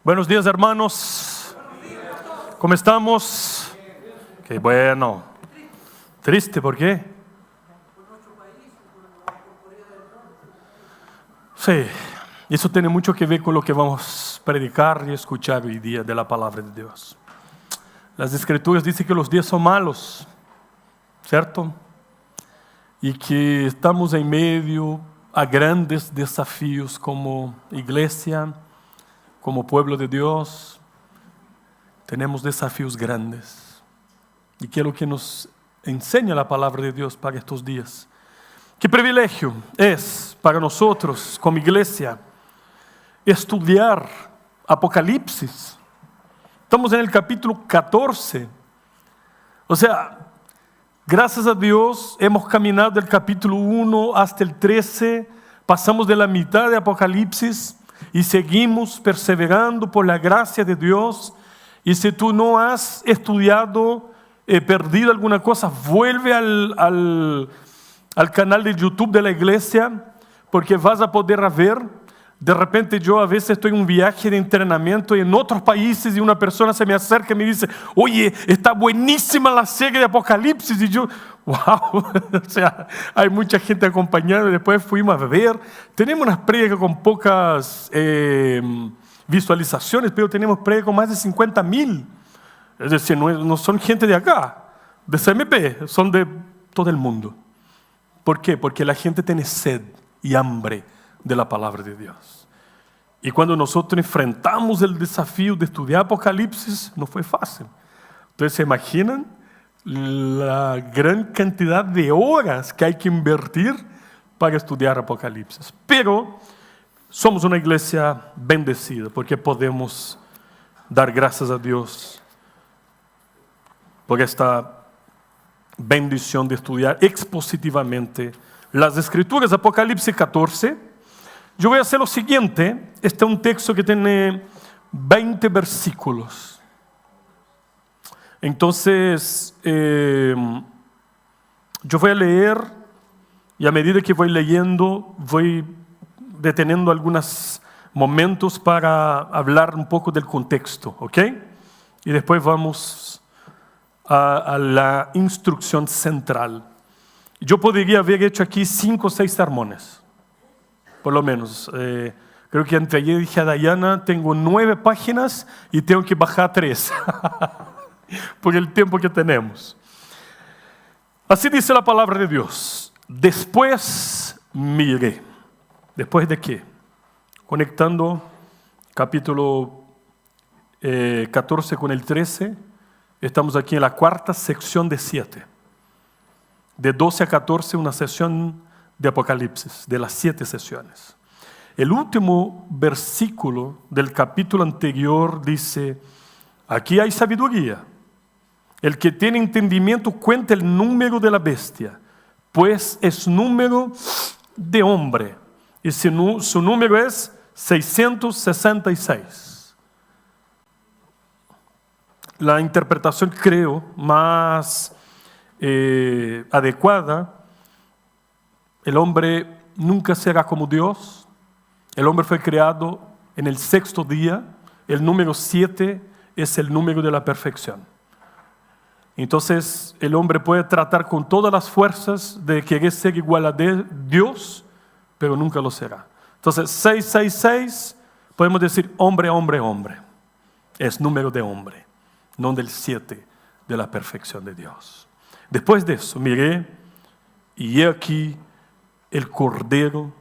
Buenos días, hermanos. ¿Cómo estamos? Qué bueno. Triste, ¿por qué? Sí, eso tiene mucho que ver con lo que vamos a predicar y escuchar hoy día de la palabra de Dios. Las Escrituras dicen que los días son malos, ¿cierto? Y que estamos en medio a grandes desafíos como iglesia, como pueblo de Dios. Tenemos desafíos grandes. Y que es lo que nos enseña la palabra de Dios para estos días. Qué privilegio es para nosotros como iglesia estudiar Apocalipsis. Estamos en el capítulo 14. O sea, gracias a Dios hemos caminado del capítulo 1 hasta el 13. Pasamos de la mitad de Apocalipsis y seguimos perseverando por la gracia de Dios. Y si tú no has estudiado, perdido alguna cosa, vuelve al canal de YouTube de la iglesia, porque vas a poder ver. De repente yo a veces estoy en un viaje de entrenamiento en otros países y una persona se me acerca y me dice: oye, está buenísima la serie de Apocalipsis. Y yo, wow, o sea, hay mucha gente acompañando. Y después fuimos a ver. Tenemos unas prédicas con pocas visualizaciones, pero tenemos prédicas con más de 50,000. Es decir, no son gente de acá, de CMP, son de todo el mundo. ¿Por qué? Porque la gente tiene sed y hambre de la palabra de Dios. Y cuando nosotros enfrentamos el desafío de estudiar Apocalipsis, no fue fácil. Entonces, ¿se imaginan la gran cantidad de horas que hay que invertir para estudiar Apocalipsis? Pero somos una iglesia bendecida porque podemos dar gracias a Dios por esta bendición de estudiar expositivamente las Escrituras. Apocalipsis 14. Yo voy a hacer lo siguiente. Este es un texto que tiene 20 versículos. Entonces, yo voy a leer, y a medida que voy leyendo, voy deteniendo algunos momentos para hablar un poco del contexto, ¿ok? Y después vamos a la instrucción central. Yo podría haber hecho aquí 5 o 6 sermones, por lo menos. Creo que entre ayer dije a Dayana, tengo 9 páginas y tengo que bajar 3, por el tiempo que tenemos. Así dice la palabra de Dios. Después miré. ¿Después de qué? Conectando capítulo 14 con el 13, estamos aquí en la cuarta sección de 7. De 12 a 14, una sesión de Apocalipsis, de las 7 sesiones. El último versículo del capítulo anterior dice: aquí hay sabiduría. El que tiene entendimiento cuenta el número de la bestia, pues es número de hombre. Y su número es 666. La interpretación, creo, más adecuada: el hombre nunca será como Dios. El hombre fue creado en el 6º día. El número 7 es el número de la perfección. Entonces el hombre puede tratar con todas las fuerzas de querer ser igual a Dios, pero nunca lo será. Entonces 666, podemos decir hombre, hombre, hombre. Es número de hombre, no del 7 de la perfección de Dios. Después de eso miré, y he aquí el Cordero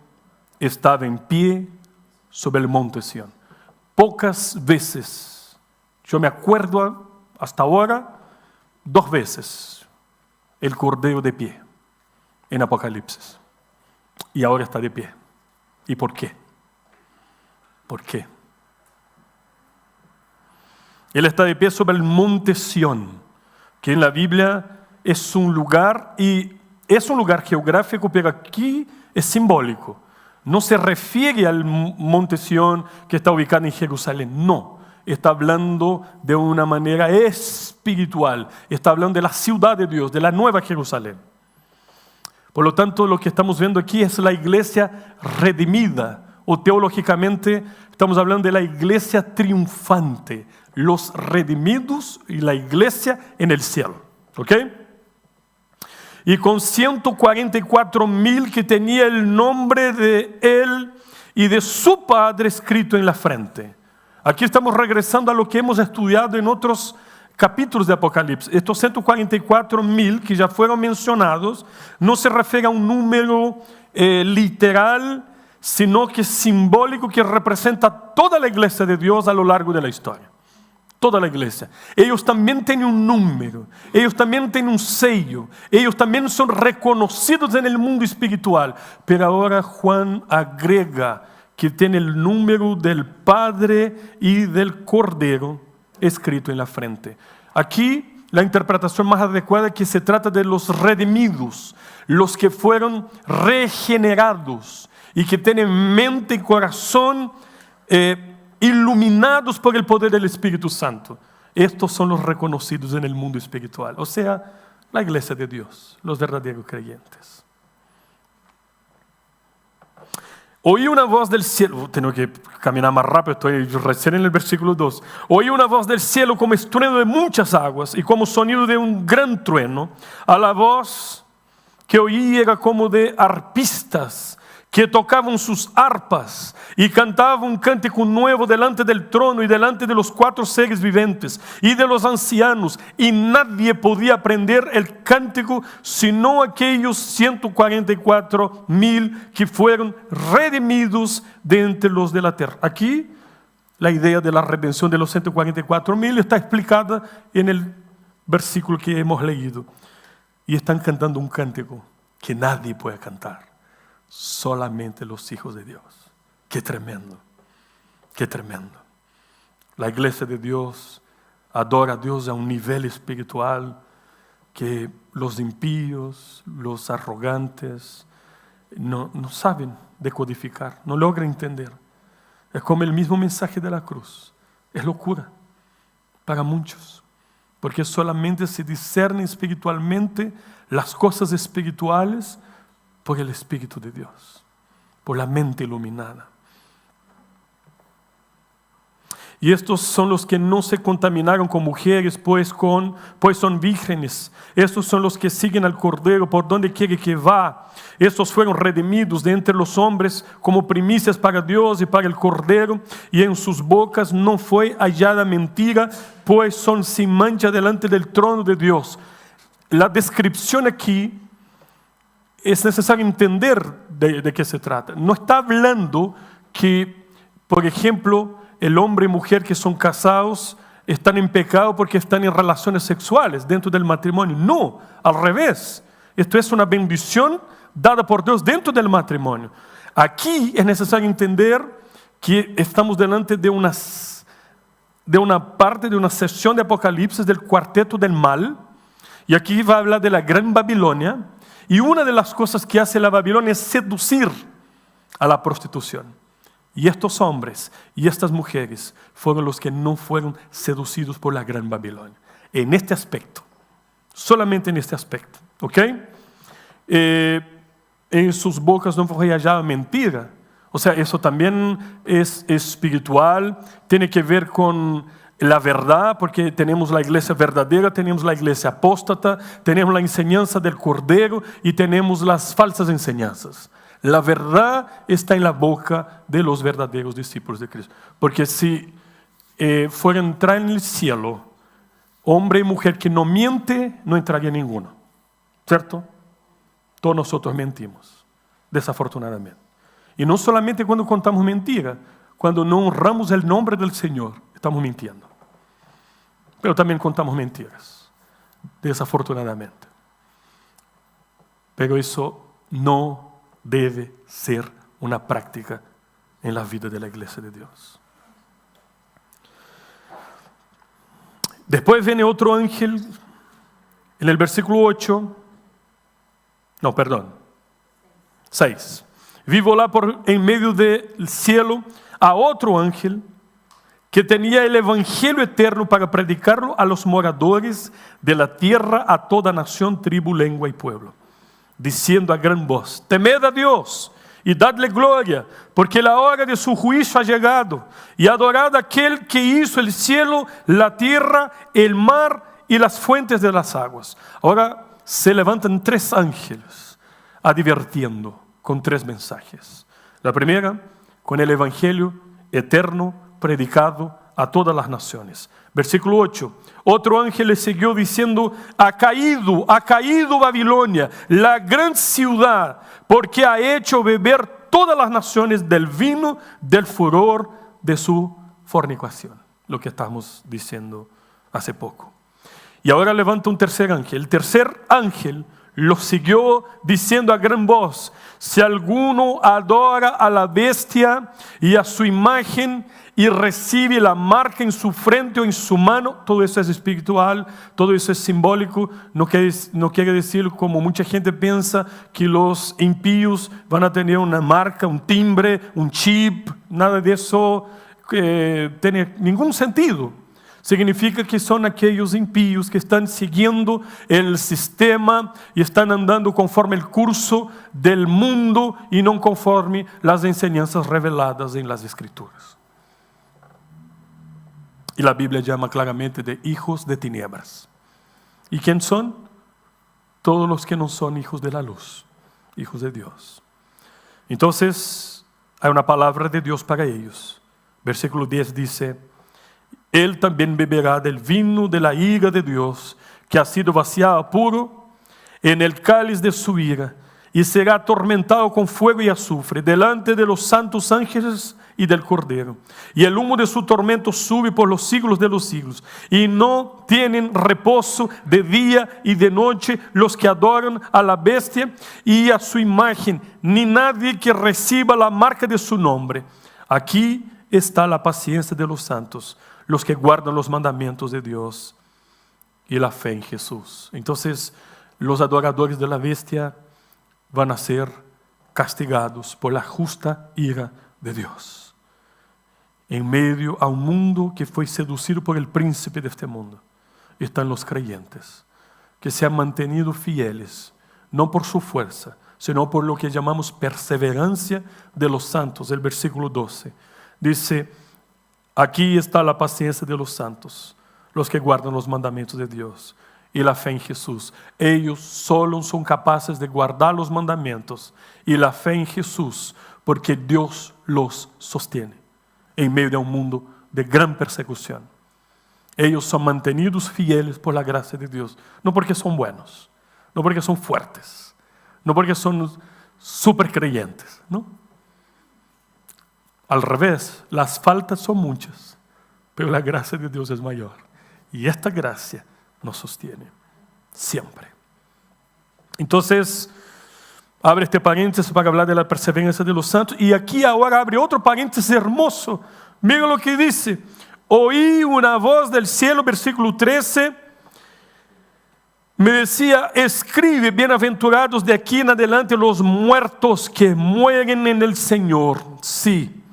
estaba en pie sobre el monte Sión. Pocas veces, yo me acuerdo hasta ahora, 2 veces el Cordero de pie en Apocalipsis. Y ahora está de pie. ¿Y por qué? ¿Por qué? Él está de pie sobre el monte Sión, que en la Biblia es un lugar, y es un lugar geográfico, pero aquí es simbólico. No se refiere al monte Sión que está ubicado en Jerusalén, no. Está hablando de una manera espiritual. Está hablando de la ciudad de Dios, de la nueva Jerusalén. Por lo tanto, lo que estamos viendo aquí es la iglesia redimida, o teológicamente estamos hablando de la iglesia triunfante, los redimidos y la iglesia en el cielo. ¿Ok? Y con 144,000 que tenía el nombre de él y de su padre escrito en la frente. Aquí estamos regresando a lo que hemos estudiado en otros capítulos de Apocalipsis. Estos 144,000 que ya fueron mencionados no se refiere a un número literal, sino que es simbólico, que representa toda la iglesia de Dios a lo largo de la historia. Toda la iglesia. Ellos también tienen un número, ellos también tienen un sello, ellos también son reconocidos en el mundo espiritual. Pero ahora Juan agrega que tiene el número del Padre y del Cordero escrito en la frente. Aquí la interpretación más adecuada es que se trata de los redimidos, los que fueron regenerados y que tienen mente y corazón iluminados por el poder del Espíritu Santo. Estos son los reconocidos en el mundo espiritual, o sea, la iglesia de Dios, los verdaderos creyentes. Oí una voz del cielo, tengo que caminar más rápido, estoy recién en el versículo 2. Oí una voz del cielo como estruendo de muchas aguas y como sonido de un gran trueno. A la voz que oí era como de arpistas que tocaban sus arpas y cantaban un cántico nuevo delante del trono y delante de los 4 seres vivientes y de los ancianos, y nadie podía aprender el cántico sino aquellos 144,000 que fueron redimidos de entre los de la tierra. Aquí la idea de la redención de los 144,000 está explicada en el versículo que hemos leído, y están cantando un cántico que nadie puede cantar, solamente los hijos de Dios. Qué tremendo, qué tremendo. La iglesia de Dios adora a Dios a un nivel espiritual que los impíos, los arrogantes no saben decodificar, no logran entender. Es como el mismo mensaje de la cruz. Es locura para muchos, porque solamente se discernen espiritualmente las cosas espirituales por el Espíritu de Dios, por la mente iluminada. Y estos son los que no se contaminaron con mujeres, pues son vírgenes. Estos son los que siguen al Cordero por donde quiere que va. Estos fueron redimidos de entre los hombres como primicias para Dios y para el Cordero, y en sus bocas no fue hallada mentira, pues son sin mancha delante del trono de Dios. La descripción aquí es necesario entender de qué se trata. No está hablando que, por ejemplo, el hombre y mujer que son casados están en pecado porque están en relaciones sexuales dentro del matrimonio. No, al revés. Esto es una bendición dada por Dios dentro del matrimonio. Aquí es necesario entender que estamos delante de una parte de una sesión de Apocalipsis del cuarteto del mal. Y aquí va a hablar de la Gran Babilonia. Y una de las cosas que hace la Babilonia es seducir a la prostitución. Y estos hombres y estas mujeres fueron los que no fueron seducidos por la Gran Babilonia. En este aspecto, solamente en este aspecto, ¿ok? En sus bocas no fue hallada mentira. O sea, eso también es espiritual, tiene que ver con la verdad, porque tenemos la iglesia verdadera, tenemos la iglesia apóstata, tenemos la enseñanza del Cordero y tenemos las falsas enseñanzas. La verdad está en la boca de los verdaderos discípulos de Cristo. Porque si fuera a entrar en el cielo, hombre y mujer que no miente, no entraría ninguno. ¿Cierto? Todos nosotros mentimos, desafortunadamente. Y no solamente cuando contamos mentira, cuando no honramos el nombre del Señor, estamos mintiendo. Pero también contamos mentiras, desafortunadamente. Pero eso no debe ser una práctica en la vida de la iglesia de Dios. Después viene otro ángel en el versículo 6. Vi volar por en medio del cielo a otro ángel que tenía el evangelio eterno para predicarlo a los moradores de la tierra, a toda nación, tribu, lengua y pueblo, diciendo a gran voz: temed a Dios y dadle gloria, porque la hora de su juicio ha llegado, y adorad a aquel que hizo el cielo, la tierra, el mar y las fuentes de las aguas. Ahora se levantan 3 ángeles advirtiendo con 3 mensajes. La primera, con el evangelio eterno predicado a todas las naciones. Versículo 8. Otro ángel le siguió diciendo: ha caído Babilonia, la gran ciudad, porque ha hecho beber todas las naciones del vino del furor de su fornicación. Lo que estamos diciendo hace poco. Y ahora levanta un tercer ángel. El tercer ángel lo siguió diciendo a gran voz: si alguno adora a la bestia y a su imagen y recibe la marca en su frente o en su mano, todo eso es espiritual, todo eso es simbólico, no quiere decir, como mucha gente piensa, que los impíos van a tener una marca, un timbre, un chip. Nada de eso tiene ningún sentido. Significa que son aquellos impíos que están siguiendo el sistema y están andando conforme el curso del mundo y no conforme las enseñanzas reveladas en las Escrituras. Y la Biblia llama claramente de hijos de tinieblas. ¿Y quién son? Todos los que no son hijos de la luz, hijos de Dios. Entonces, hay una palabra de Dios para ellos. Versículo 10 dice: Él también beberá del vino de la ira de Dios, que ha sido vaciado a puro en el cáliz de su ira, y será atormentado con fuego y azufre delante de los santos ángeles y del Cordero. Y el humo de su tormento sube por los siglos de los siglos. Y no tienen reposo de día y de noche los que adoran a la bestia y a su imagen, ni nadie que reciba la marca de su nombre. Aquí está la paciencia de los santos, los que guardan los mandamientos de Dios y la fe en Jesús. Entonces, los adoradores de la bestia van a ser castigados por la justa ira de Dios. En medio a un mundo que fue seducido por el príncipe de este mundo, están los creyentes que se han mantenido fieles, no por su fuerza, sino por lo que llamamos perseverancia de los santos. El versículo 12 dice: aquí está la paciencia de los santos, los que guardan los mandamientos de Dios y la fe en Jesús. Ellos solo son capaces de guardar los mandamientos y la fe en Jesús, porque Dios los sostiene en medio de un mundo de gran persecución. Ellos son mantenidos fieles por la gracia de Dios, no porque son buenos, no porque son fuertes, no porque son super creyentes, ¿no? Al revés, las faltas son muchas, pero la gracia de Dios es mayor. Y esta gracia nos sostiene siempre. Entonces, abre este paréntesis para hablar de la perseverancia de los santos. Y aquí ahora abre otro paréntesis hermoso. Mira lo que dice: oí una voz del cielo, versículo 13, me decía: escribe, bienaventurados de aquí en adelante los muertos que mueren en el Señor. Sí,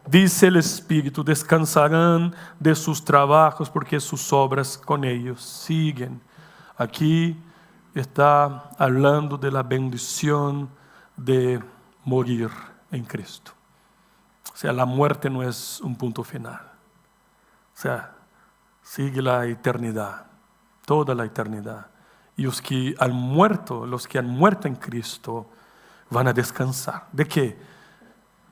dice el Espíritu, descansarán de sus trabajos, porque sus obras con ellos siguen. Aquí está hablando de la bendición de morir en Cristo. O sea, la muerte no es un punto final. O sea, sigue la eternidad, toda la eternidad. Y los que han muerto en Cristo, van a descansar. ¿De qué?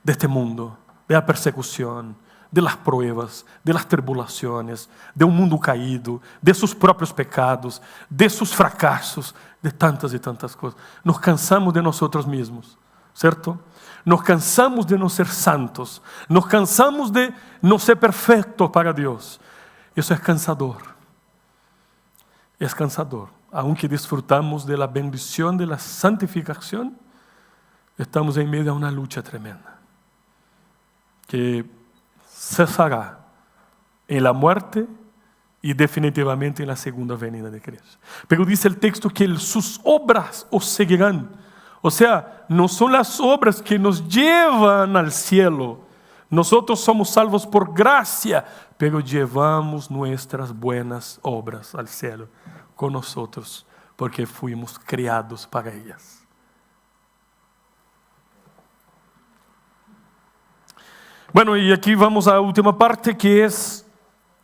De este mundo, de la persecución, de las pruebas, de las tribulaciones, de un mundo caído, de sus propios pecados, de sus fracasos, de tantas y tantas cosas. Nos cansamos de nosotros mismos, ¿cierto? Nos cansamos de no ser santos, nos cansamos de no ser perfectos para Dios. Eso es cansador. Es cansador. Aunque disfrutamos de la bendición de la santificación, estamos en medio de una lucha tremenda que cesará en la muerte y definitivamente en la segunda venida de Cristo. Pero dice el texto que sus obras os seguirán. O sea, no son las obras que nos llevan al cielo. Nosotros somos salvos por gracia, pero llevamos nuestras buenas obras al cielo con nosotros, porque fuimos criados para ellas. Bueno, y aquí vamos a la última parte que es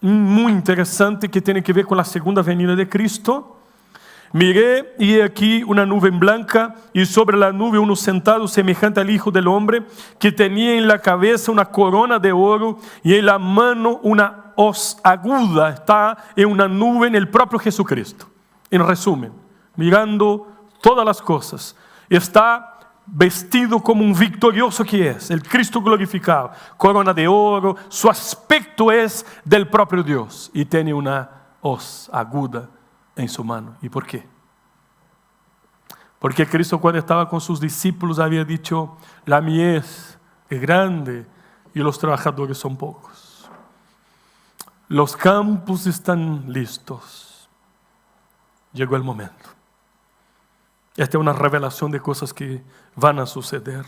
muy interesante, que tiene que ver con la segunda venida de Cristo. Miré y he aquí una nube blanca y sobre la nube uno sentado semejante al Hijo del Hombre, que tenía en la cabeza una corona de oro y en la mano una hoz aguda. Está en una nube en el propio Jesucristo. En resumen, mirando todas las cosas, está vestido como un victorioso que es, el Cristo glorificado, corona de oro, su aspecto es del propio Dios y tiene una hoz aguda en su mano. ¿Y por qué? Porque Cristo, cuando estaba con sus discípulos, había dicho: la mies es grande y los trabajadores son pocos. Los campos están listos. Llegó el momento. Esta es una revelación de cosas que van a suceder.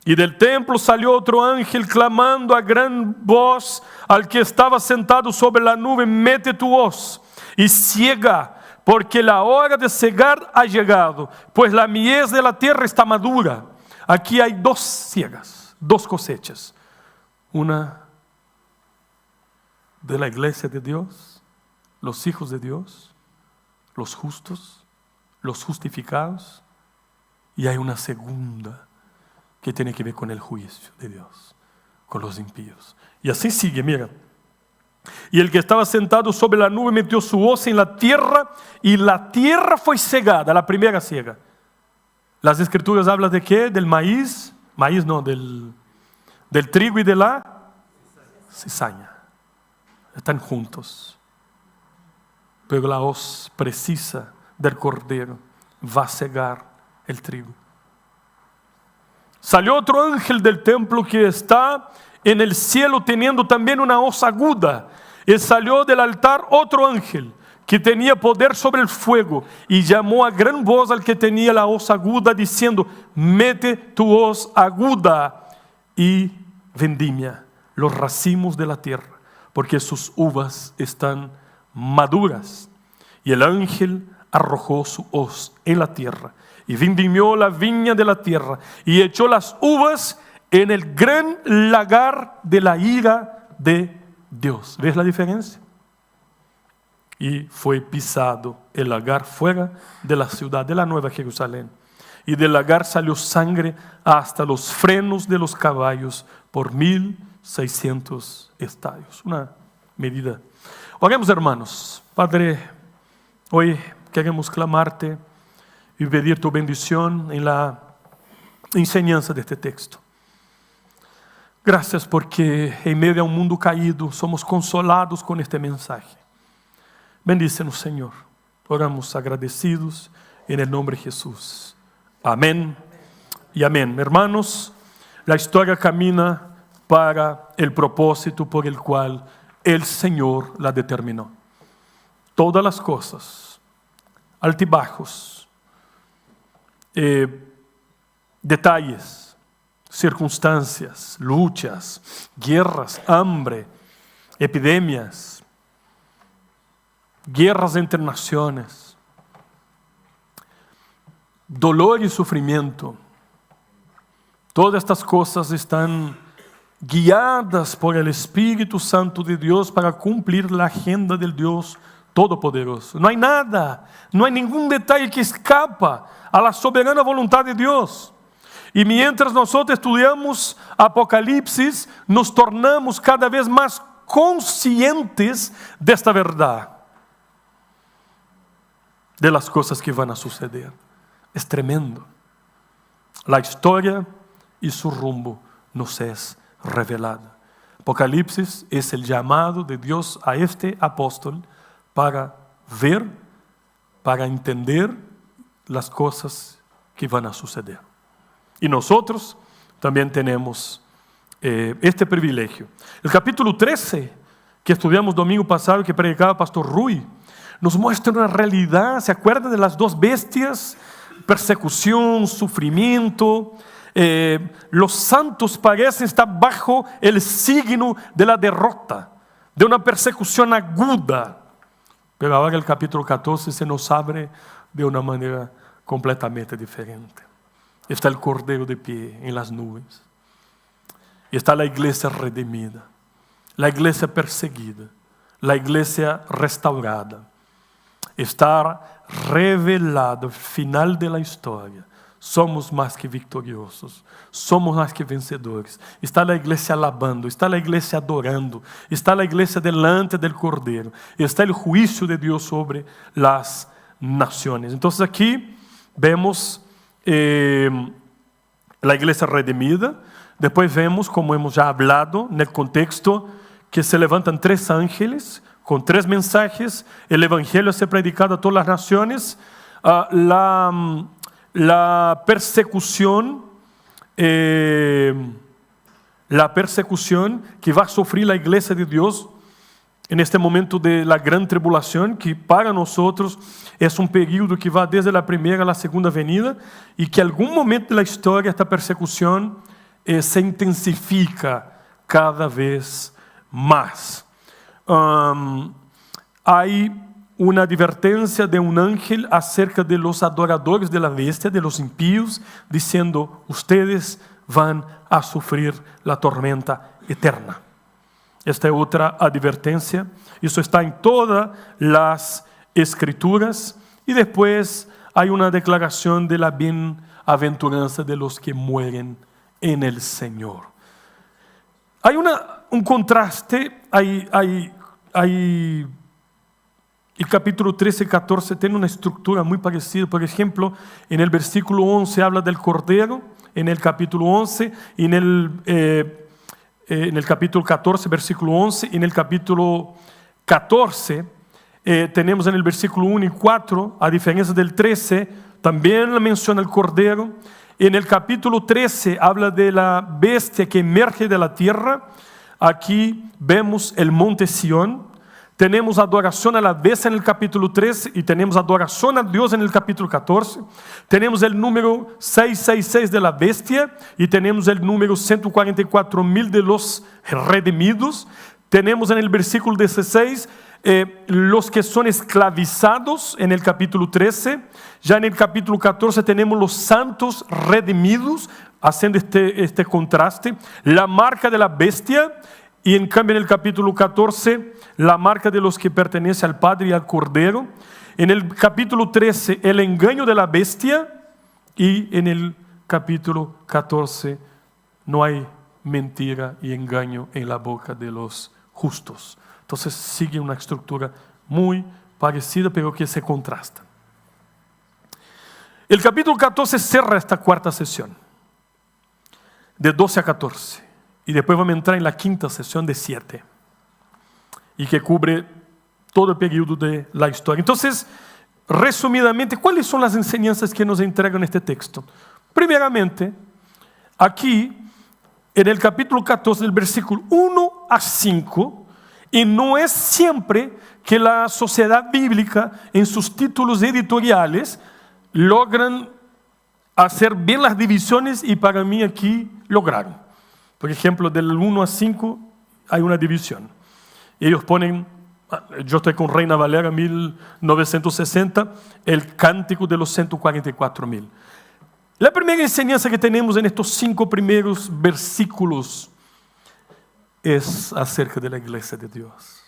Y del templo salió otro ángel clamando a gran voz al que estaba sentado sobre la nube: mete tu hoz y ciega, porque la hora de cegar ha llegado, pues la mies de la tierra está madura. Aquí hay dos ciegas, dos cosechas. Una de la iglesia de Dios, los hijos de Dios, los justos, los justificados. Y hay una segunda que tiene que ver con el juicio de Dios, con los impíos. Y así sigue, mira. Y el que estaba sentado sobre la nube metió su hoz en la tierra y la tierra fue cegada, la primera ciega. Las escrituras hablan de qué? Del maíz, no, del trigo y de la cizaña. Están juntos. Pero la hoz precisa del cordero va a cegar el trigo. Salió otro ángel del templo que está en el cielo teniendo también una hoz aguda. Y salió del altar otro ángel que tenía poder sobre el fuego y llamó a gran voz al que tenía la hoz aguda diciendo: mete tu hoz aguda y vendimia los racimos de la tierra, porque sus uvas están maduras. Y el ángel arrojó su hoz en la tierra y vendimió la viña de la tierra y echó las uvas en el gran lagar de la ira de Dios. ¿Ves la diferencia? Y fue pisado el lagar fuera de la ciudad de la Nueva Jerusalén. Y del lagar salió sangre hasta los frenos de los caballos por 1600 estadios. Una medida. Oremos, hermanos. Padre, hoy queremos clamarte y pedir tu bendición en la enseñanza de este texto. Gracias porque en medio de un mundo caído somos consolados con este mensaje. Bendícenos, Señor. Oramos agradecidos en el nombre de Jesús. Amén y amén. Hermanos, la historia camina para el propósito por el cual el Señor la determinó. Todas las cosas, altibajos, detalles, circunstancias, luchas, guerras, hambre, epidemias, guerras entre naciones, dolor y sufrimiento. Todas estas cosas están guiadas por el Espíritu Santo de Dios para cumplir la agenda del Dios Todopoderoso. No hay nada, no hay ningún detalle que escapa a la soberana voluntad de Dios. Y mientras nosotros estudiamos Apocalipsis, nos tornamos cada vez más conscientes de esta verdad, de las cosas que van a suceder. Es tremendo. La historia y su rumbo nos es revelada. Apocalipsis es el llamado de Dios a este apóstol para ver, para entender las cosas que van a suceder. Y nosotros también tenemos este privilegio. El capítulo 13, que estudiamos domingo pasado, que predicaba Pastor Rui, nos muestra una realidad. ¿Se acuerdan de las dos bestias? Persecución, sufrimiento. Los santos parecen estar bajo el signo de la derrota, de una persecución aguda. Pero ahora el capítulo 14 se nos abre de una manera completamente diferente. Está el Cordero de pie en las nubes. y está la iglesia redimida, la iglesia perseguida, la iglesia restaurada. Está revelado al final de la historia. Somos más que victoriosos, somos más que vencedores. Está la iglesia alabando, está la iglesia adorando, está la iglesia delante del Cordero, está el juicio de Dios sobre las naciones. Entonces aquí vemos la iglesia redimida. Después vemos, como hemos ya hablado en el contexto, que se levantan 3 ángeles con 3 mensajes. El evangelio se predicado a todas las naciones. La persecución que va a sufrir la iglesia de Dios en este momento de la gran tribulación, que para nosotros es un periodo que va desde la primera a la segunda venida, y que en algún momento de la historia esta persecución se intensifica cada vez más. Hay una advertencia de un ángel acerca de los adoradores de la bestia, de los impíos, diciendo: ustedes van a sufrir la tormenta eterna. Esta es otra advertencia. Eso está en todas las escrituras. Y después hay una declaración de la bienaventuranza de los que mueren en el Señor. Hay un contraste, el capítulo 13 y 14 tiene una estructura muy parecida. Por ejemplo, en el versículo 11 habla del Cordero, en el capítulo 11, y en el capítulo 14, versículo 11, y en el capítulo 14 tenemos en el versículo 1 y 4, a diferencia del 13, también menciona el Cordero. En el capítulo 13 habla de la bestia que emerge de la tierra. Aquí vemos el monte Sión. Tenemos adoración a la bestia en el capítulo 13 y tenemos adoración a Dios en el capítulo 14. Tenemos el número 666 de la bestia y tenemos el número 144,000 de los redimidos. Tenemos en el versículo 16 los que son esclavizados en el capítulo 13. Ya en el capítulo 14 tenemos los santos redimidos, haciendo este contraste. La marca de la bestia. Y en cambio en el capítulo 14, la marca de los que pertenecen al Padre y al Cordero. En el capítulo 13, el engaño de la bestia. Y en el capítulo 14, no hay mentira y engaño en la boca de los justos. Entonces sigue una estructura muy parecida, pero que se contrasta. El capítulo 14 cierra esta cuarta sesión, de 12 a 14. Y después vamos a entrar en la quinta sesión de 7. Y que cubre todo el periodo de la historia. Entonces, resumidamente, ¿cuáles son las enseñanzas que nos entregan este texto? Primeramente, aquí, en el capítulo 14, del versículo 1 a 5, y no es siempre que la sociedad bíblica, en sus títulos editoriales, logran hacer bien las divisiones, y para mí aquí lograron. Por ejemplo, del 1 a 5 hay una división. Ellos ponen, yo estoy con Reina Valera 1960, el cántico de los 144,000. La primera enseñanza que tenemos en estos 5 primeros versículos es acerca de la iglesia de Dios.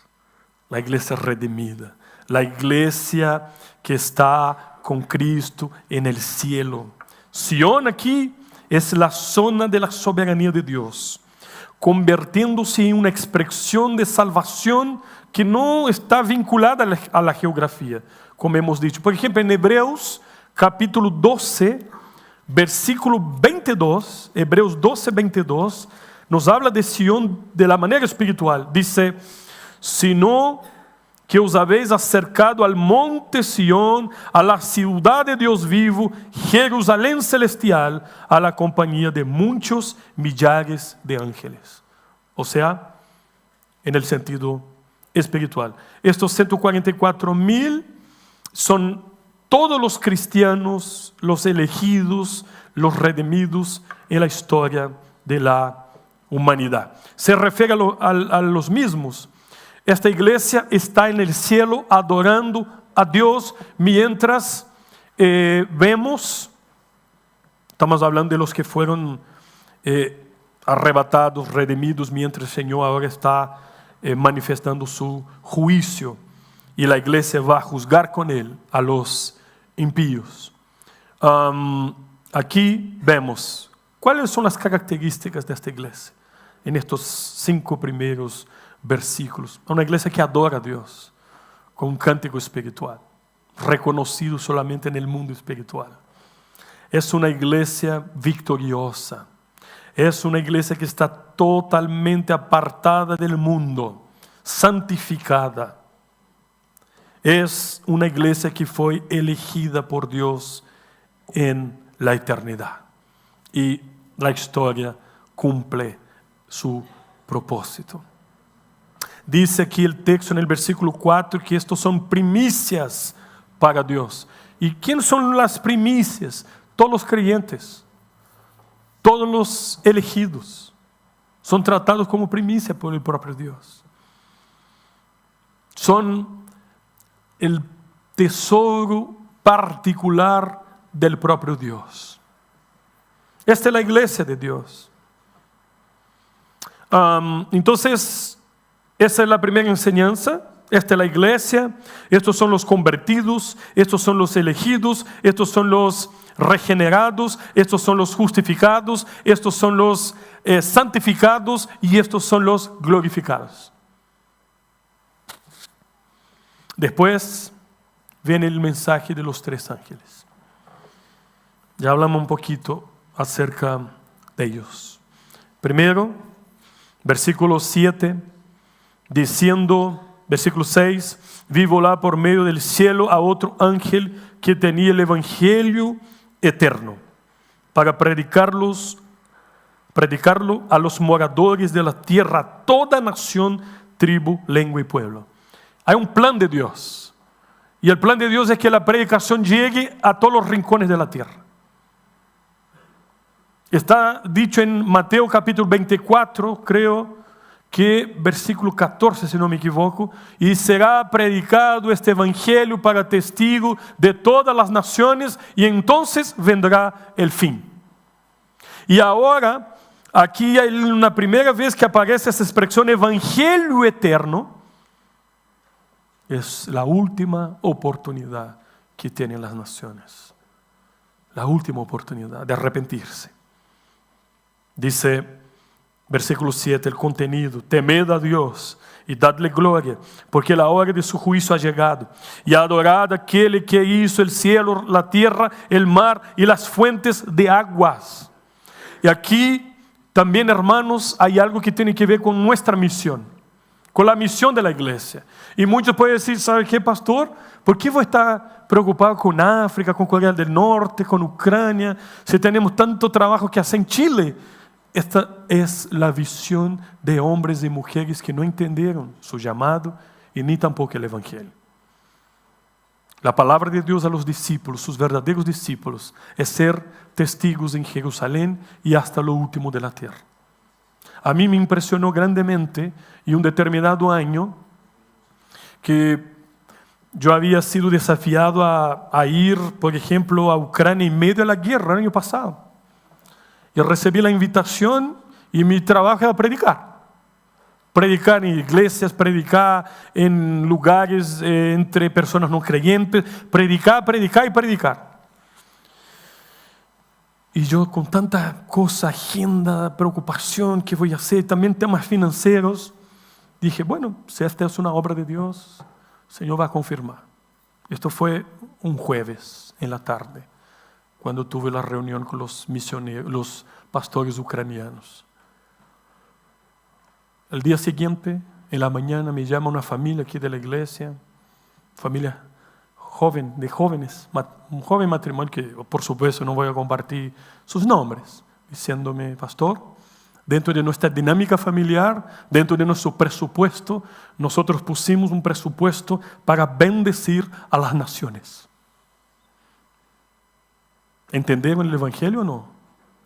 La iglesia redimida. La iglesia que está con Cristo en el cielo. Sión aquí es la zona de la soberanía de Dios, convirtiéndose en una expresión de salvación que no está vinculada a la geografía, como hemos dicho. Por ejemplo, en Hebreos capítulo 12, versículo 22, Hebreos 12, 22, nos habla de Sión de la manera espiritual. Dice: sino que os habéis acercado al monte Sión, a la ciudad de Dios vivo, Jerusalén celestial, a la compañía de muchos millares de ángeles. O sea, en el sentido espiritual. Estos 144,000 son todos los cristianos, los elegidos, los redimidos en la historia de la humanidad. Se refiere a los mismos. Esta iglesia está en el cielo adorando a Dios, mientras vemos, estamos hablando de los que fueron arrebatados, redimidos, mientras el Señor ahora está manifestando su juicio y la iglesia va a juzgar con él a los impíos. Aquí vemos cuáles son las características de esta iglesia en estos 5 primeros versículos. Una iglesia que adora a Dios con un cántico espiritual, reconocido solamente en el mundo espiritual. Es una iglesia victoriosa. Es una iglesia que está totalmente apartada del mundo, santificada. Es una iglesia que fue elegida por Dios en la eternidad. Y la historia cumple su propósito. Dice aquí el texto en el versículo 4 que estos son primicias para Dios. ¿Y quiénes son las primicias? Todos los creyentes, todos los elegidos, son tratados como primicia por el propio Dios. Son el tesoro particular del propio Dios. Esta es la iglesia de Dios. Entonces, esa es la primera enseñanza. Esta es la iglesia. Estos son los convertidos. Estos son los elegidos. Estos son los regenerados. Estos son los justificados. Estos son los santificados. Y estos son los glorificados. Después viene el mensaje de los 3 ángeles. Ya hablamos un poquito acerca de ellos. Primero, versículo 7, diciendo, versículo 6, vi volar por medio del cielo a otro ángel que tenía el evangelio eterno para predicarlo a los moradores de la tierra, toda nación, tribu, lengua y pueblo. Hay un plan de Dios. Y el plan de Dios es que la predicación llegue a todos los rincones de la tierra. Está dicho en Mateo capítulo 24, creo que versículo 14, si no me equivoco, y será predicado este evangelio para testigo de todas las naciones y entonces vendrá el fin. Y ahora, aquí hay una primera vez que aparece esa expresión evangelio eterno. Es la última oportunidad que tienen las naciones. La última oportunidad de arrepentirse. Dice, versículo 7, el contenido: temed a Dios y dadle gloria, porque la hora de su juicio ha llegado. Y adorad a aquel que hizo el cielo, la tierra, el mar y las fuentes de aguas. Y aquí también, hermanos, hay algo que tiene que ver con nuestra misión. Con la misión de la iglesia. Y muchos pueden decir, ¿sabe qué, pastor? ¿Por qué voy a estar preocupado con África, con Corea del Norte, con Ucrania, si tenemos tanto trabajo que hacer en Chile? Esta es la visión de hombres y mujeres que no entendieron su llamado y ni tampoco el evangelio. La palabra de Dios a los discípulos, sus verdaderos discípulos, es ser testigos en Jerusalén y hasta lo último de la tierra. A mí me impresionó grandemente y un determinado año que yo había sido desafiado a ir, por ejemplo, a Ucrania en medio de la guerra el año pasado. Y recibí la invitación y mi trabajo era predicar. Predicar en iglesias, predicar en lugares entre personas no creyentes, predicar y predicar. Y yo con tanta cosa, agenda, preocupación, ¿qué voy a hacer? También temas financieros. Dije, bueno, si esta es una obra de Dios, el Señor va a confirmar. Esto fue un jueves en la tarde, cuando tuve la reunión con los misioneros, los pastores ucranianos. El día siguiente, en la mañana, me llama una familia aquí de la iglesia, familia joven, de jóvenes, un joven matrimonio que por supuesto no voy a compartir sus nombres, diciéndome, pastor, dentro de nuestra dinámica familiar, dentro de nuestro presupuesto, nosotros pusimos un presupuesto para bendecir a las naciones. ¿Entendieron el evangelio o no?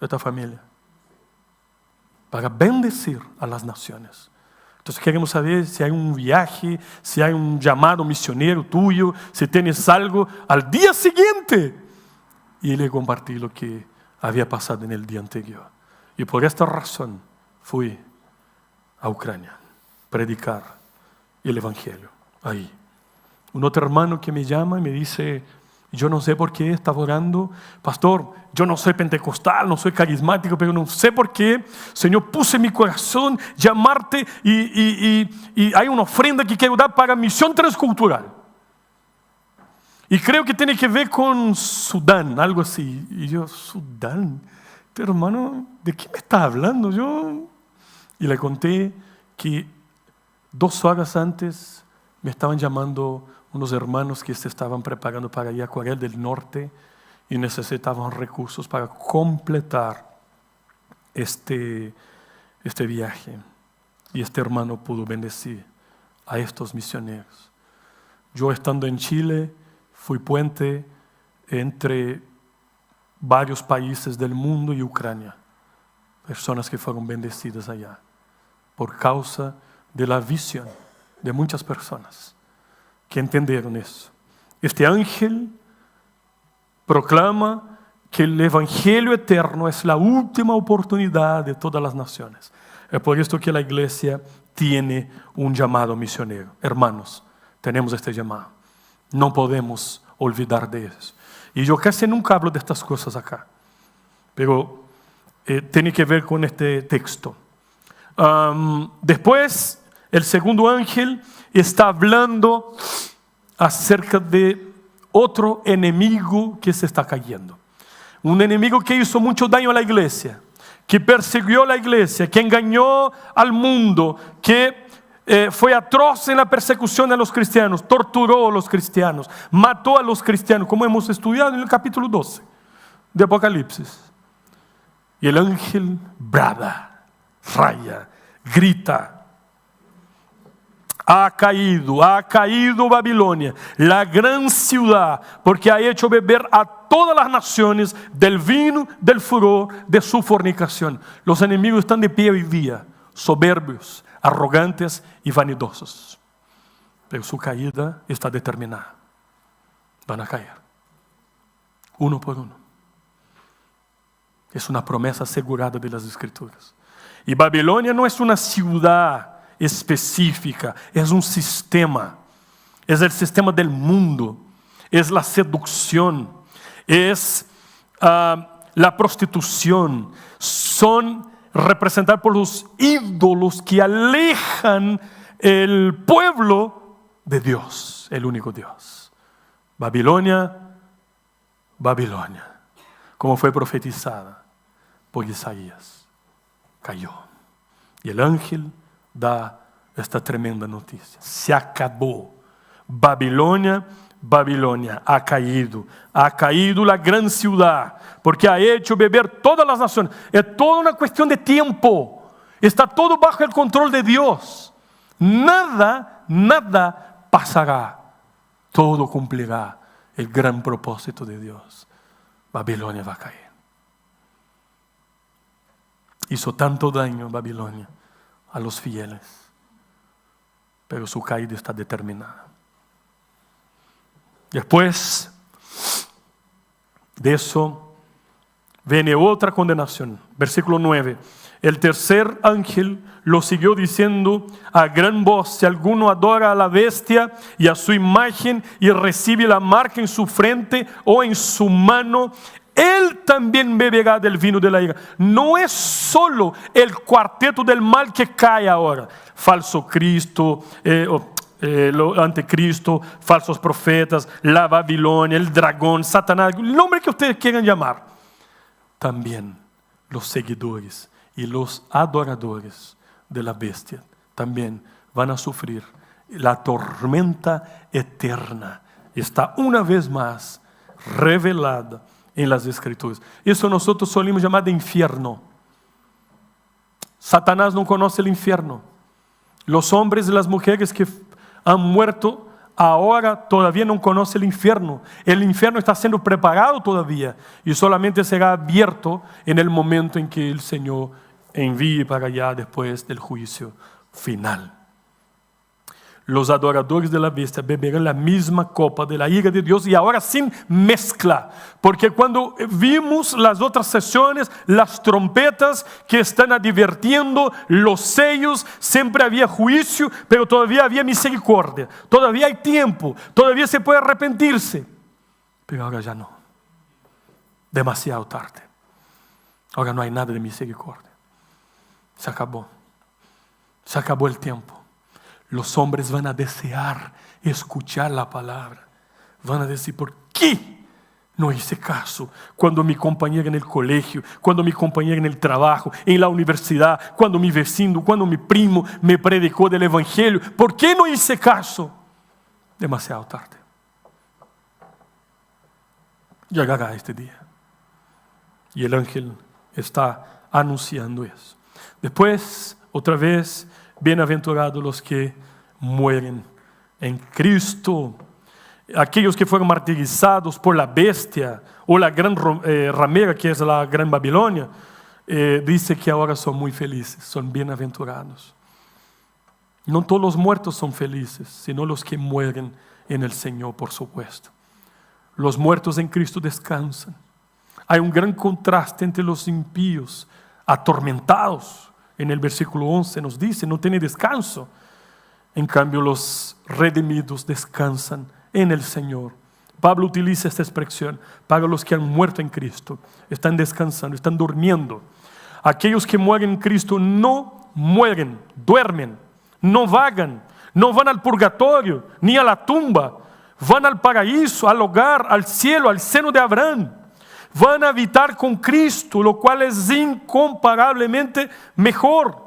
Esta familia. Para bendecir a las naciones. Entonces queremos saber si hay un viaje, si hay un llamado misionero tuyo, si tienes algo al día siguiente. Y le compartí lo que había pasado en el día anterior. Y por esta razón fui a Ucrania, predicar el Evangelio ahí. Un otro hermano que me llama y me dice, yo no sé por qué estaba orando, pastor, yo no soy pentecostal, no soy carismático, pero no sé por qué, Señor, puse en mi corazón llamarte y hay una ofrenda que quiero dar para misión transcultural. Y creo que tiene que ver con Sudán, algo así. Y yo, Sudán, pero hermano, ¿de qué me está hablando? Y le conté que 2 horas antes me estaban llamando unos hermanos que se estaban preparando para ir a Corea del Norte y necesitaban recursos para completar este viaje. Y este hermano pudo bendecir a estos misioneros. Yo estando en Chile, fui puente entre varios países del mundo y Ucrania. Personas que fueron bendecidas allá por causa de la visión de muchas personas que entendieron eso. Este ángel proclama que el evangelio eterno es la última oportunidad de todas las naciones. Es por esto que la iglesia tiene un llamado misionero. Hermanos, tenemos este llamado. No podemos olvidar de eso. Y yo casi nunca hablo de estas cosas acá, pero tiene que ver con este texto. Después, el segundo ángel está hablando acerca de otro enemigo que se está cayendo. Un enemigo que hizo mucho daño a la iglesia, que persiguió a la iglesia, que engañó al mundo, que fue atroz en la persecución de los cristianos, torturó a los cristianos, mató a los cristianos, como hemos estudiado en el capítulo 12 de Apocalipsis. Y el ángel brada, raya, grita: ha caído Babilonia, la gran ciudad, porque ha hecho beber a todas las naciones del vino del furor de su fornicación. Los enemigos están de pie hoy día, soberbios, arrogantes y vanidosos, pero su caída está determinada. Van a caer, uno por uno. Es una promesa asegurada de las Escrituras. Y Babilonia no es una ciudad específica, es un sistema, es el sistema del mundo, es la seducción, es la prostitución, son representados por los ídolos que alejan el pueblo de Dios, el único Dios. Babilonia, Babilonia, como fue profetizada por Isaías, cayó. Y el ángel da esta tremenda noticia: se acabó. Babilonia, Babilonia ha caído la gran ciudad, porque ha hecho beber todas las naciones. Es toda una cuestión de tiempo, está todo bajo el control de Dios. Nada pasará, todo cumplirá el gran propósito de Dios. Babilonia va a caer. Hizo tanto daño Babilonia a los fieles, pero su caída está determinada. Después de eso viene otra condenación. Versículo 9. El tercer ángel lo siguió diciendo a gran voz: si alguno adora a la bestia y a su imagen y recibe la marca en su frente o en su mano, él también beberá del vino de la ira. No es solo el cuarteto del mal que cae ahora: falso Cristo, anticristo, falsos profetas, la Babilonia, el dragón, Satanás, el nombre que ustedes quieran llamar. También los seguidores y los adoradores de la bestia también van a sufrir la tormenta eterna. Está una vez más revelada en las Escrituras. Eso nosotros solemos llamar de infierno. Satanás no conoce el infierno. Los hombres y las mujeres que han muerto ahora todavía no conocen el infierno. El infierno está siendo preparado todavía y solamente será abierto en el momento en que el Señor envíe para allá después del juicio final. Los adoradores de la bestia beberán la misma copa de la ira de Dios, y ahora sin mezcla, porque cuando vimos las otras sesiones, las trompetas que están advirtiendo, los sellos, siempre había juicio, pero todavía había misericordia, todavía hay tiempo, todavía se puede arrepentirse, pero ahora ya no, demasiado tarde, ahora no hay nada de misericordia, se acabó el tiempo. Los hombres van a desear escuchar la palabra. Van a decir, ¿por qué no hice caso? Cuando mi compañera en el colegio, cuando mi compañera en el trabajo, en la universidad, cuando mi vecino, cuando mi primo me predicó del evangelio, ¿por qué no hice caso? Demasiado tarde. Llegará este día. Y el ángel está anunciando eso. Después, otra vez, bienaventurados los que mueren en Cristo, aquellos que fueron martirizados por la bestia o la gran ramera, que es la gran Babilonia, dice que ahora son muy felices, son bienaventurados. No todos los muertos son felices, sino los que mueren en el Señor, por supuesto. Los muertos en Cristo descansan. Hay un gran contraste entre los impíos, atormentados. En el versículo 11 nos dice, no tiene descanso. En cambio, los redimidos descansan en el Señor. Pablo utiliza esta expresión para los que han muerto en Cristo. Están descansando, están durmiendo. Aquellos que mueren en Cristo no mueren, duermen, no vagan, no van al purgatorio ni a la tumba. Van al paraíso, al hogar, al cielo, al seno de Abraham. Van a habitar con Cristo, lo cual es incomparablemente mejor.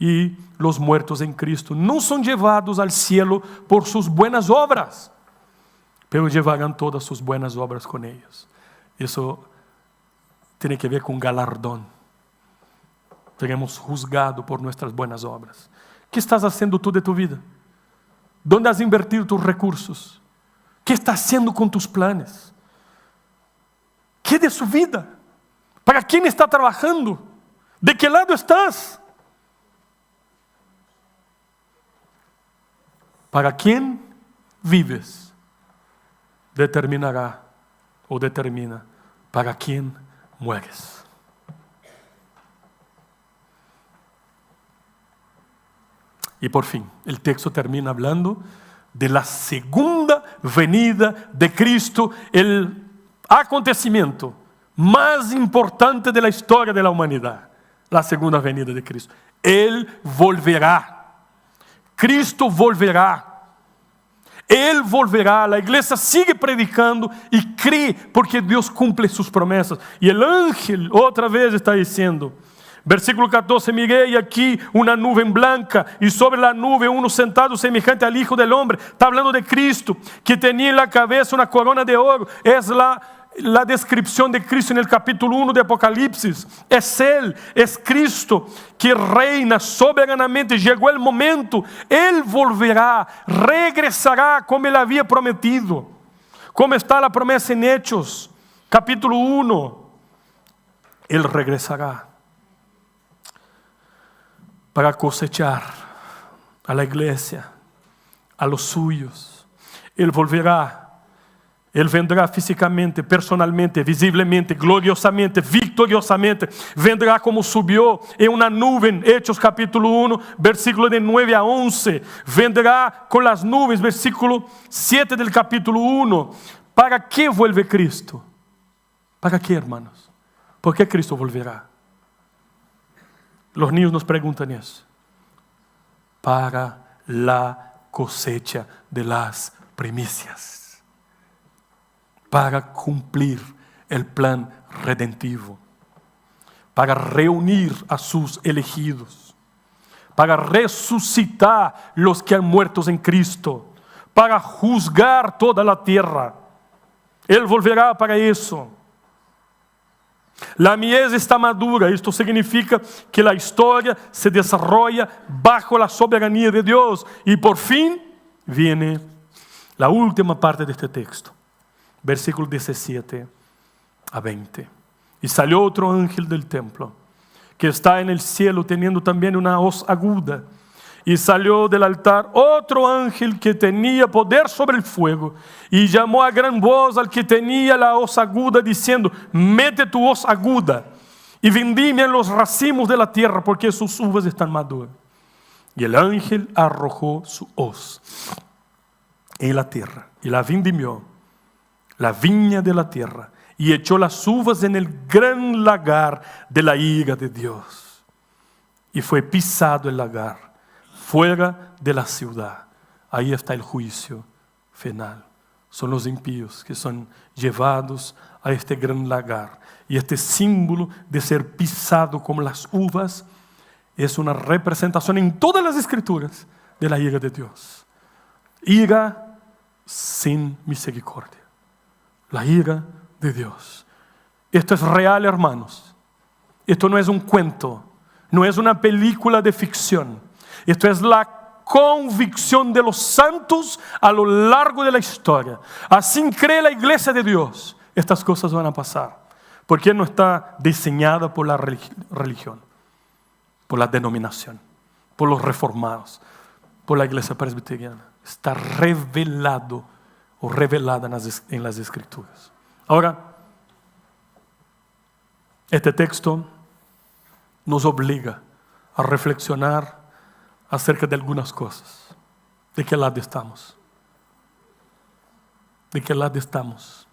Y los muertos en Cristo no son llevados al cielo por sus buenas obras, pero llevarán todas sus buenas obras con ellos. Eso tiene que ver con galardón. Seremos juzgados por nuestras buenas obras. ¿Qué estás haciendo tú de tu vida? ¿Dónde has invertido tus recursos? ¿Qué estás haciendo con tus planes? ¿Qué de su vida? ¿Para quién está trabajando? ¿De qué lado estás? ¿Para quién vives? Determinará o determina para quién mueres. Y por fin, el texto termina hablando de la segunda venida de Cristo, el acontecimiento más importante de la historia de la humanidad, la segunda venida de Cristo. Él volverá. Cristo volverá. Él volverá. La iglesia sigue predicando y cree porque Dios cumple sus promesas. Y el ángel otra vez está diciendo, versículo 14, miré y aquí una nube blanca y sobre la nube uno sentado semejante al Hijo del Hombre. Está hablando de Cristo, que tenía en la cabeza una corona de oro. Es la descripción de Cristo en el capítulo 1 de Apocalipsis. Es Él, es Cristo que reina soberanamente. Llegó el momento, Él volverá, regresará como Él había prometido. Como está la promesa en Hechos, capítulo 1. Él regresará para cosechar a la iglesia, a los suyos. Él volverá. Él vendrá físicamente, personalmente, visiblemente, gloriosamente, victoriosamente. Vendrá como subió en una nube, Hechos capítulo 1, versículo de 9 a 11. Vendrá con las nubes, versículo 7 del capítulo 1. ¿Para qué vuelve Cristo? ¿Para qué, hermanos? ¿Por qué Cristo volverá? Los niños nos preguntan eso. Para la cosecha de las primicias. Para cumplir el plan redentivo, para reunir a sus elegidos, para resucitar los que han muerto en Cristo, para juzgar toda la tierra. Él volverá para eso. La mies está madura. Esto significa que la historia se desarrolla bajo la soberanía de Dios. Y por fin viene la última parte de este texto. Versículos 17 a 20. Y salió otro ángel del templo, que está en el cielo, teniendo también una hoz aguda, Y salió del altar otro ángel que tenía poder sobre el fuego, y llamó a gran voz al que tenía la hoz aguda, diciendo: mete tu hoz aguda y vendimia los racimos de la tierra, porque sus uvas están maduras. Y el ángel arrojó su hoz en la tierra, y la vendimió, la viña de la tierra, y echó las uvas en el gran lagar de la ira de Dios. Y fue pisado el lagar fuera de la ciudad. Ahí está el juicio final. Son los impíos que son llevados a este gran lagar. Y este símbolo de ser pisado como las uvas es una representación en todas las escrituras de la ira de Dios. Ira sin misericordia. La ira de Dios. Esto es real, hermanos. Esto no es un cuento, no es una película de ficción. Esto es la convicción de los santos a lo largo de la historia. Así cree la iglesia de Dios. Estas cosas van a pasar. Porque no está diseñada por la religión, por la denominación, por los reformados, por la iglesia presbiteriana. Está revelado o revelada en las escrituras. Ahora, este texto nos obliga a reflexionar acerca de algunas cosas. ¿De qué lado estamos? ¿De qué lado estamos?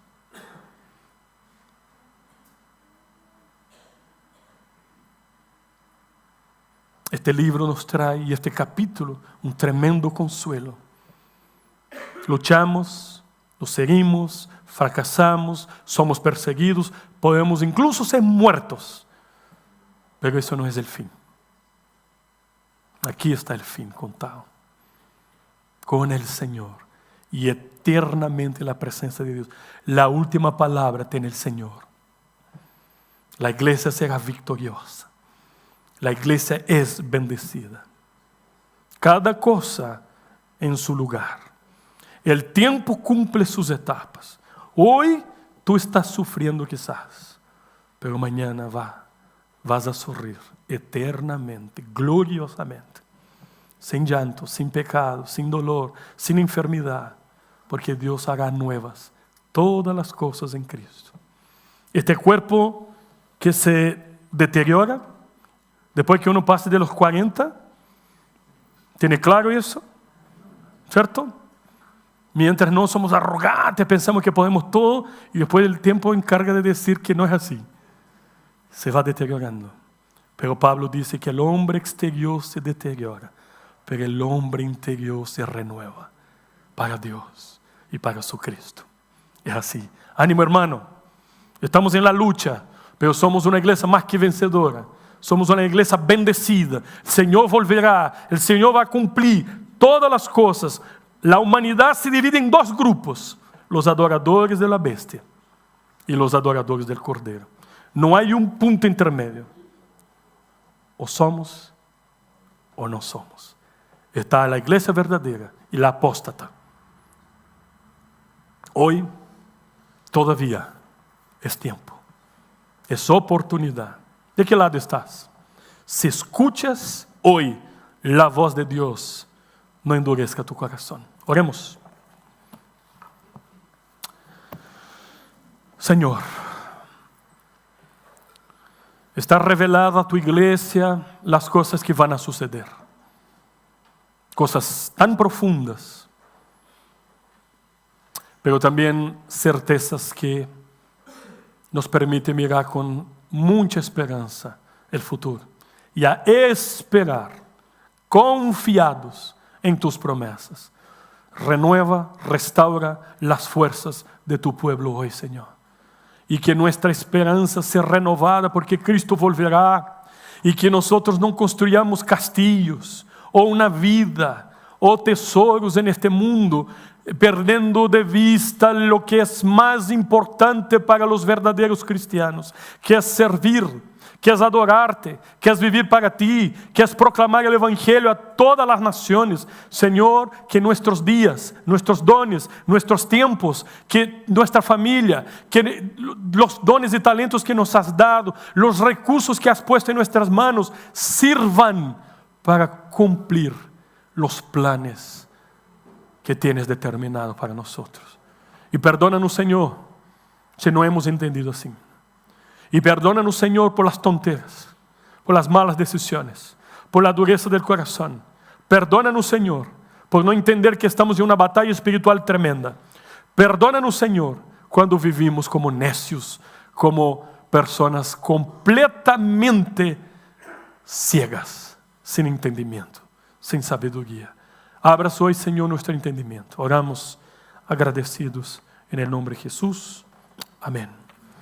Este libro nos trae, y este capítulo, un tremendo consuelo. Luchamos, nos seguimos, fracasamos, somos perseguidos, podemos incluso ser muertos, pero eso no es el fin. Aquí está el fin contado, con el Señor y eternamente la presencia de Dios. La última palabra tiene el Señor. La iglesia será victoriosa. La iglesia es bendecida. Cada cosa en su lugar. El tiempo cumple sus etapas. Hoy tú estás sufriendo quizás, pero mañana vas a sonreír eternamente, gloriosamente, sin llanto, sin pecado, sin dolor, sin enfermedad, porque Dios hará nuevas todas las cosas en Cristo. Este cuerpo que se deteriora después que uno pase de los 40, ¿tiene claro eso? ¿Cierto? Mientras no somos arrogantes, pensamos que podemos todo, y después el tiempo encarga de decir que no es así. Se va deteriorando. Pero Pablo dice que el hombre exterior se deteriora, pero el hombre interior se renueva para Dios y para su Cristo. Es así. Ánimo, hermano. Estamos en la lucha, pero somos una iglesia más que vencedora. Somos una iglesia bendecida. El Señor volverá, el Señor va a cumplir todas las cosas. La humanidad se divide en dos grupos: los adoradores de la bestia y los adoradores del Cordero. No hay un punto intermedio. O somos o no somos. Está la iglesia verdadera y la apóstata. Hoy todavía es tiempo, es oportunidad. ¿De qué lado estás? Si escuchas hoy la voz de Dios, no endurezca tu corazón. Oremos. Señor, está revelada a tu iglesia las cosas que van a suceder. Cosas tan profundas, pero también certezas que nos permiten mirar con mucha esperanza el futuro y a esperar confiados en tus promesas. Renueva, restaura las fuerzas de tu pueblo hoy, Señor. Y que nuestra esperanza sea renovada porque Cristo volverá, y que nosotros no construyamos castillos o una vida o tesoros en este mundo, perdiendo de vista lo que es más importante para los verdaderos cristianos, que es servir, que es adorarte, que es vivir para ti, que es proclamar el evangelio a todas las naciones. Señor, que nuestros días, nuestros dones, nuestros tiempos, que nuestra familia, que los dones y talentos que nos has dado, los recursos que has puesto en nuestras manos, sirvan para cumplir los planes que tienes determinados para nosotros. Y perdónanos, Señor, si no hemos entendido así. Y perdónanos, Señor, por las tonteras, por las malas decisiones, por la dureza del corazón. Perdónanos, Señor, por no entender que estamos en una batalla espiritual tremenda. Perdónanos, Señor, cuando vivimos como necios, como personas completamente ciegas, sin entendimiento, sin sabiduría. Abras hoy, Señor, nuestro entendimiento. Oramos agradecidos en el nombre de Jesús. Amén.